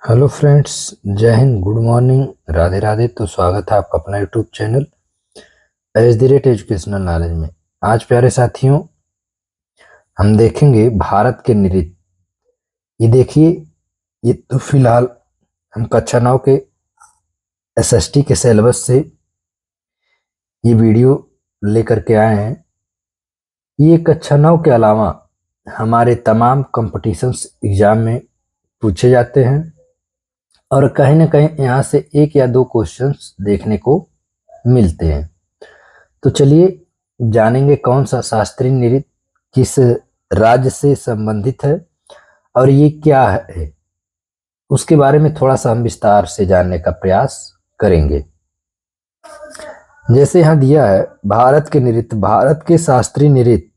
Hello friends, जय हिंद, good morning, Radhe Radhe. तो स्वागत है आपका अपना YouTube channel at the rate educational knowledge में। आज प्यारे साथियों, हम देखेंगे भारत के नृत्य। ये देखिए, ये तो फिलहाल हम कक्षा 9 के एसएसटी के सिलेबस से ये वीडियो लेकर के आए हैं। ये कक्षा 9 के अलावा हमारे तमाम कॉम्पिटिशन्स एग्जाम में पूछे जाते हैं और कहीं ना कहीं यहाँ से एक या दो क्वेश्चंस देखने को मिलते हैं। तो चलिए जानेंगे कौन सा शास्त्रीय नृत्य किस राज्य से संबंधित है और ये क्या है, उसके बारे में थोड़ा सा हम विस्तार से जानने का प्रयास करेंगे। जैसे यहाँ दिया है, भारत के नृत्य। भारत के शास्त्रीय नृत्य।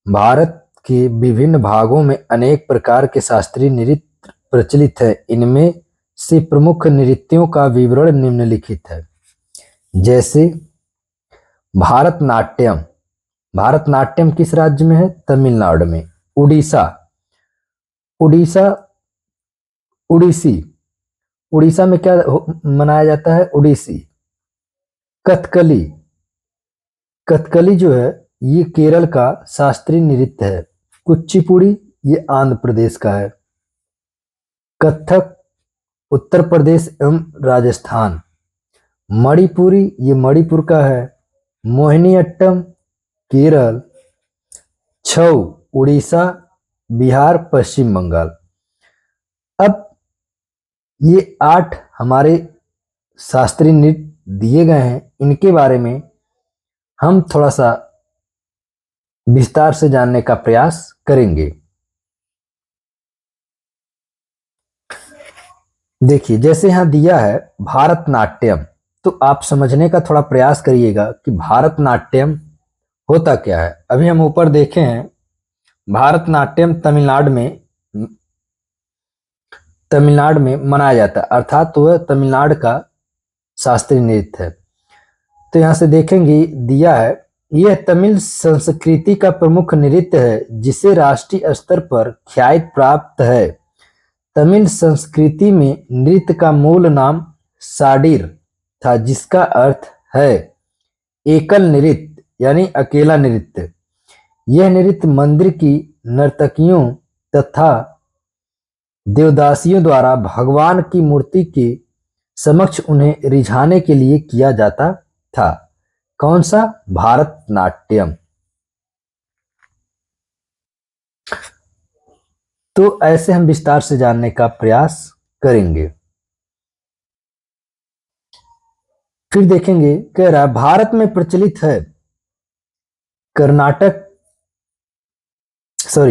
भारत के विभिन्न भागों में अनेक प्रकार के शास्त्रीय नृत्य प्रचलित है। इनमें से प्रमुख नृत्यों का विवरण निम्नलिखित है। जैसे भारतनाट्यम। भारतनाट्यम किस राज्य में है? तमिलनाडु में। उड़ीसा। उड़ीसा उड़ीसी। उड़ीसा में क्या मनाया जाता है? उड़ीसी। कथकली। कथकली जो है ये केरल का शास्त्रीय नृत्य है। कुचिपुड़ी ये आंध्र प्रदेश का है। कथक उत्तर प्रदेश एवं राजस्थान। मणिपुरी ये मणिपुर का है। मोहिनीअट्टम केरल। छऊ उड़ीसा, बिहार, पश्चिम बंगाल। अब ये 8 हमारे शास्त्रीय नृत्य दिए गए हैं। इनके बारे में हम थोड़ा सा विस्तार से जानने का प्रयास करेंगे। देखिए, जैसे यहां दिया है भारतनाट्यम, तो आप समझने का थोड़ा प्रयास करिएगा कि भारतनाट्यम होता क्या है। अभी हम ऊपर देखे हैं, भारतनाट्यम तमिलनाडु में मनाया जाता है, अर्थात वह तमिलनाडु का शास्त्रीय नृत्य है। तो यहां से देखेंगे दिया है, यह तमिल संस्कृति का प्रमुख नृत्य है जिसे राष्ट्रीय स्तर पर ख्याति प्राप्त है। तमिल संस्कृति में नृत्य का मूल नाम साडिर था, जिसका अर्थ है एकल नृत्य यानी अकेला नृत्य। यह नृत्य मंदिर की नर्तकियों तथा देवदासियों द्वारा भगवान की मूर्ति के समक्ष उन्हें रिझाने के लिए किया जाता था। कौन सा? भारतनाट्यम। तो ऐसे हम विस्तार से जानने का प्रयास करेंगे। फिर देखेंगे, कह रहा भारत में प्रचलित है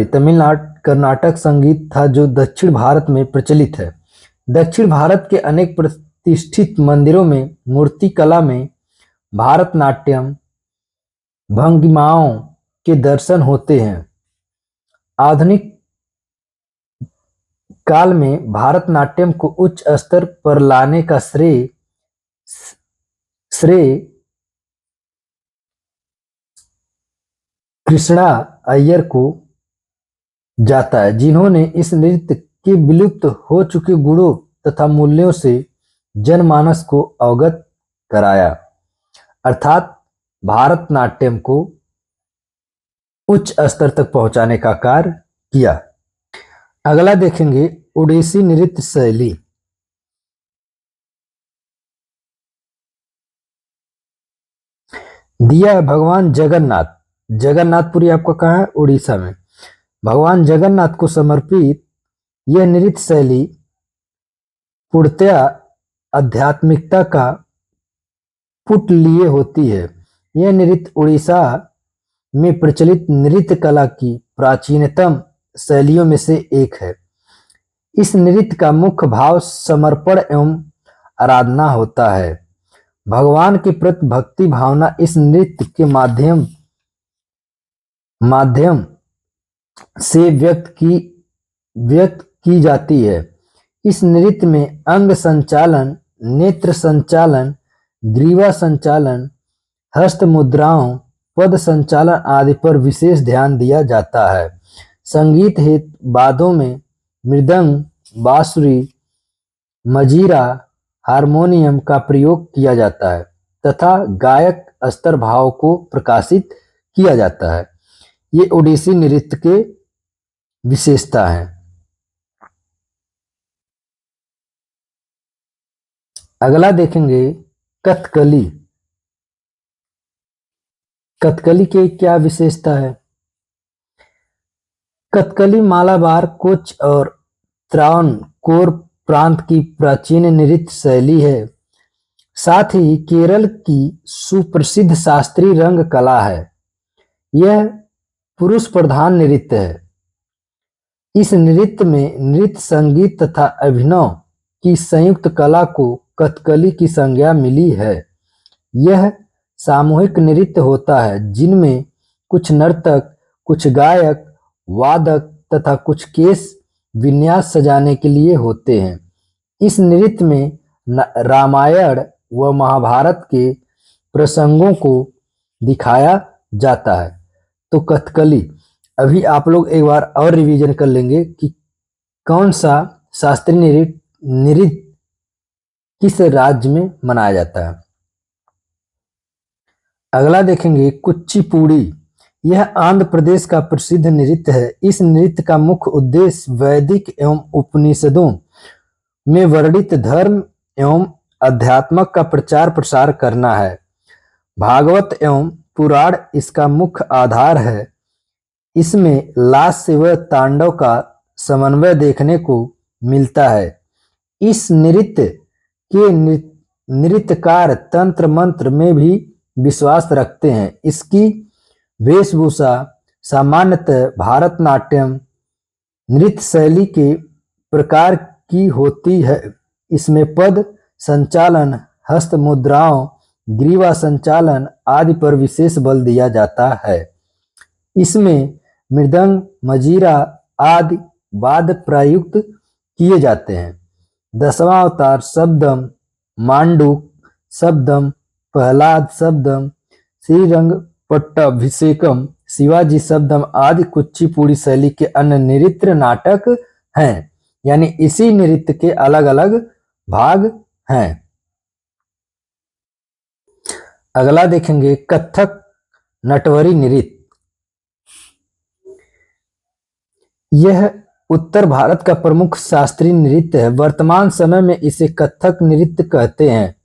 तमिलनाडु कर्नाटक संगीत था जो दक्षिण भारत में प्रचलित है। दक्षिण भारत के अनेक प्रतिष्ठित मंदिरों में मूर्ति कला में भारतनाट्यम भंगिमाओं के दर्शन होते हैं। आधुनिक काल में भारतनाट्यम को उच्च स्तर पर लाने का श्रेय कृष्णा अय्यर को जाता है, जिन्होंने इस नृत्य के विलुप्त हो चुके गुणों तथा मूल्यों से जनमानस को अवगत कराया, अर्थात भारतनाट्यम को उच्च स्तर तक पहुंचाने का कार्य किया। अगला देखेंगे, ओडिसी नृत्य शैली। दिया है भगवान जगन्नाथ। जगन्नाथपुरी आपका कहाँ है? उड़ीसा में। भगवान जगन्नाथ को समर्पित यह नृत्य शैली पूर्णतया आध्यात्मिकता का पुट लिए होती है। यह नृत्य उड़ीसा में प्रचलित नृत्य कला की प्राचीनतम शैलियों में से एक है। इस नृत्य का मुख्य भाव समर्पण एवं आराधना होता है। भगवान के प्रति भक्ति भावना इस नृत्य के माध्यम से व्यक्त की जाती है। इस नृत्य में अंग संचालन, नेत्र संचालन, ग्रीवा संचालन, हस्त मुद्राओं, पद संचालन आदि पर विशेष ध्यान दिया जाता है। संगीत हेतु वाद्यों में मृदंग, बांसुरी, मजीरा, हारमोनियम का प्रयोग किया जाता है तथा गायक स्तर भाव को प्रकाशित किया जाता है। ये ओडिसी नृत्य के विशेषता है। अगला देखेंगे कथकली। कथकली की क्या विशेषता है? कथकली मालाबार, कोच और त्रावणकोर प्रांत की प्राचीन नृत्य शैली है। साथ ही केरल की सुप्रसिद्ध शास्त्रीय रंग कला है। यह पुरुष प्रधान नृत्य है। इस नृत्य में नृत्य, संगीत तथा अभिनय की संयुक्त कला को कथकली की संज्ञा मिली है। यह सामूहिक नृत्य होता है जिनमें कुछ नर्तक, कुछ गायक, वादक तथा कुछ केश विन्यास सजाने के लिए होते हैं। इस नृत्य में रामायण व महाभारत के प्रसंगों को दिखाया जाता है। तो कथकली, अभी आप लोग एक बार और रिवीजन कर लेंगे कि कौन सा शास्त्रीय नृत्य किस राज्य में मनाया जाता है। अगला देखेंगे कुचिपुड़ी। यह आंध्र प्रदेश का प्रसिद्ध नृत्य है। इस नृत्य का मुख्य उद्देश्य वैदिक एवं उपनिषदों में वर्णित धर्म एवं अध्यात्म का प्रचार प्रसार करना है। भागवत एवं पुराण इसका मुख्य आधार है। इसमें लास्य व तांडव का समन्वय देखने को मिलता है। इस नृत्य के नृत्यकार तंत्र मंत्र में भी विश्वास रखते हैं। इसकी वेशभूषा सामान्यतः भारतनाट्यम नृत्य शैली के प्रकार की होती है। इसमें पद संचालन, हस्त मुद्राओं, ग्रीवा संचालन आदि पर विशेष बल दिया जाता है। इसमें मृदंग, मजीरा आदि वाद्य प्रयुक्त किए जाते हैं। 10वां अवतार शब्दम, मांडूक शब्दम, प्रहलाद शब्दम, श्रीरंगपट्टाभिषेकम, शिवाजी शब्दम आदि कुचिपुड़ी शैली के अन्य नृत्य नाटक हैं। यानी इसी नृत्य के अलग अलग भाग हैं। अगला देखेंगे कथक नटवरी नृत्य। यह उत्तर भारत का प्रमुख शास्त्रीय नृत्य है। वर्तमान समय में इसे कथक नृत्य कहते हैं।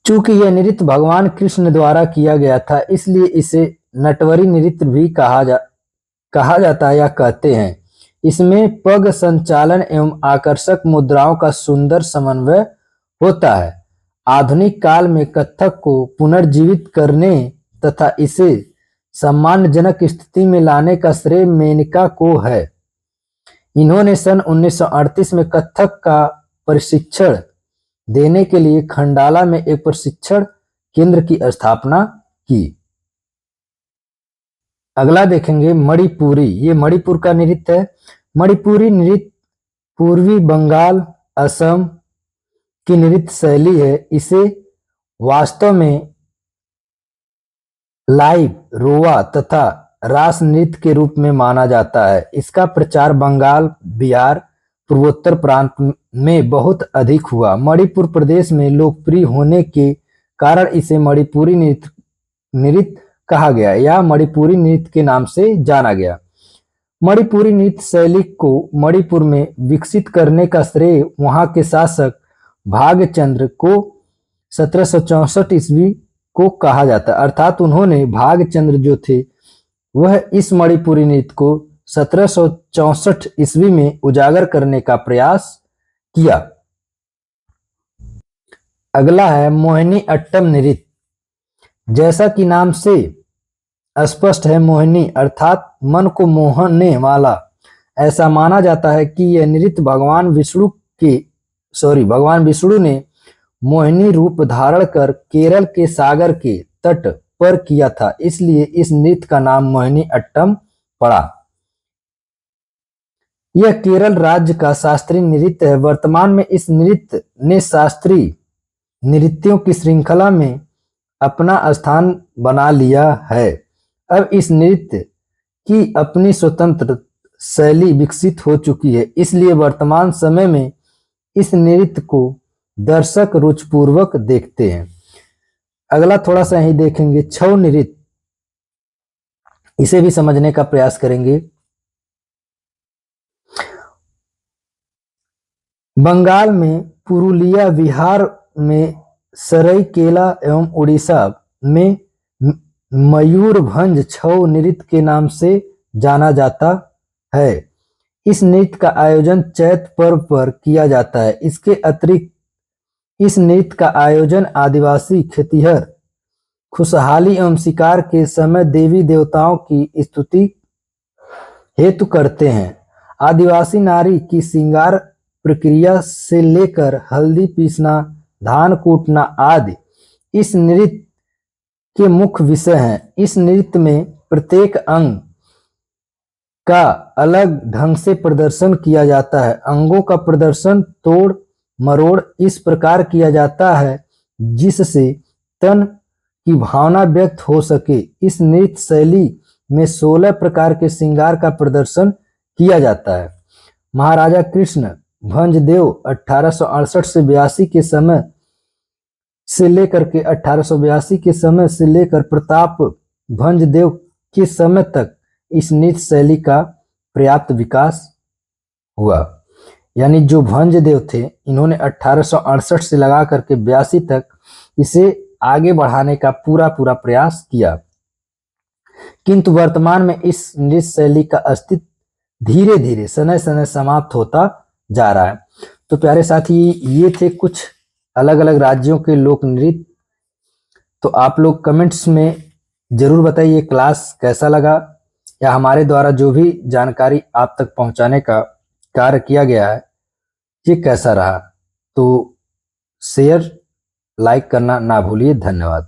चूंकि यह नृत्य भगवान कृष्ण द्वारा किया गया था, इसलिए इसे नटवरी नृत्य भी कहा जाता है या कहते हैं। इसमें पग संचालन एवं आकर्षक मुद्राओं का सुंदर समन्वय होता है। आधुनिक काल में कथक को पुनर्जीवित करने तथा इसे सम्मानजनक स्थिति में लाने का श्रेय मेनका को है। इन्होंने सन 1938 में कथक का प्रशिक्षण देने के लिए खंडाला में एक प्रशिक्षण केंद्र की स्थापना की। अगला देखेंगे मणिपुरी। ये मणिपुर का नृत्य है। मणिपुरी नृत्य पूर्वी बंगाल, असम की नृत्य शैली है। इसे वास्तव में लाइव, रोवा तथा रास नृत्य के रूप में माना जाता है। इसका प्रचार बंगाल, बिहार, पूर्वोत्तर प्रांत में बहुत अधिक हुआ। मणिपुर प्रदेश में लोकप्रिय होने के कारण इसे मणिपुरी नृत्य कहा गया या मणिपुरी नृत्य के नाम से जाना गया। मणिपुरी नृत्य शैली को मणिपुर में विकसित करने का श्रेय वहां के शासक भागचंद्र को 1764 ईस्वी को कहा जाता है। अर्थात उन्होंने भागचंद्र जो थे वह इस मणिपुरी नृत्य को 1764 ईस्वी में उजागर करने का प्रयास किया। अगला है मोहिनी अट्टम नृत्य। जैसा कि नाम से स्पष्ट है, मोहिनी अर्थात मन को मोहने वाला। ऐसा माना जाता है कि यह नृत्य भगवान विष्णु ने मोहिनी रूप धारण कर केरल के सागर के तट पर किया था, इसलिए इस नृत्य का नाम मोहिनी अट्टम पड़ा। यह केरल राज्य का शास्त्रीय नृत्य है। वर्तमान में इस नृत्य ने शास्त्रीय नृत्यों की श्रृंखला में अपना स्थान बना लिया है। अब इस नृत्य की अपनी स्वतंत्र शैली विकसित हो चुकी है, इसलिए वर्तमान समय में इस नृत्य को दर्शक रुचिपूर्वक देखते हैं। अगला थोड़ा सा ही देखेंगे छऊ नृत्य, इसे भी समझने का प्रयास करेंगे। बंगाल में पुरुलिया, बिहार में सरायकेला एवं उड़ीसा में मयूरभंज छऊ नृत्य के नाम से जाना जाता है। इस नृत्य का आयोजन चैत पर्व पर किया जाता है। इसके अतिरिक्त इस नृत्य का आयोजन आदिवासी खेतिहर खुशहाली एवं शिकार के समय देवी देवताओं की स्तुति हेतु करते हैं। आदिवासी नारी की श्रृंगार प्रक्रिया से लेकर हल्दी पीसना, धान कूटना आदि इस नृत्य के मुख्य विषय हैं। इस नृत्य में प्रत्येक अंग का अलग ढंग से प्रदर्शन किया जाता है। अंगों का प्रदर्शन तोड़ मरोड़ इस प्रकार किया जाता है जिससे तन की भावना व्यक्त हो सके। इस नृत्य शैली में 16 प्रकार के श्रृंगार का प्रदर्शन किया जाता है। महाराजा कृष्ण भंजदेव 1868 से 82 के समय से लेकर के 1882 के समय से लेकर प्रताप भंजदेव के समय तक इस नृत्य शैली का पर्याप्त विकास हुआ। यानी जो भंजदेव थे, इन्होंने 1868 से लगा करके 82 तक इसे आगे बढ़ाने का पूरा प्रयास किया, किंतु वर्तमान में इस नृत्य शैली का अस्तित्व धीरे धीरे समय समय समाप्त होता जा रहा है। तो प्यारे साथी, ये थे कुछ अलग अलग राज्यों के लोक नृत्य। तो आप लोग कमेंट्स में जरूर बताइए क्लास कैसा लगा, या हमारे द्वारा जो भी जानकारी आप तक पहुंचाने का कार्य किया गया है ये कैसा रहा। तो शेयर लाइक करना ना भूलिए। धन्यवाद।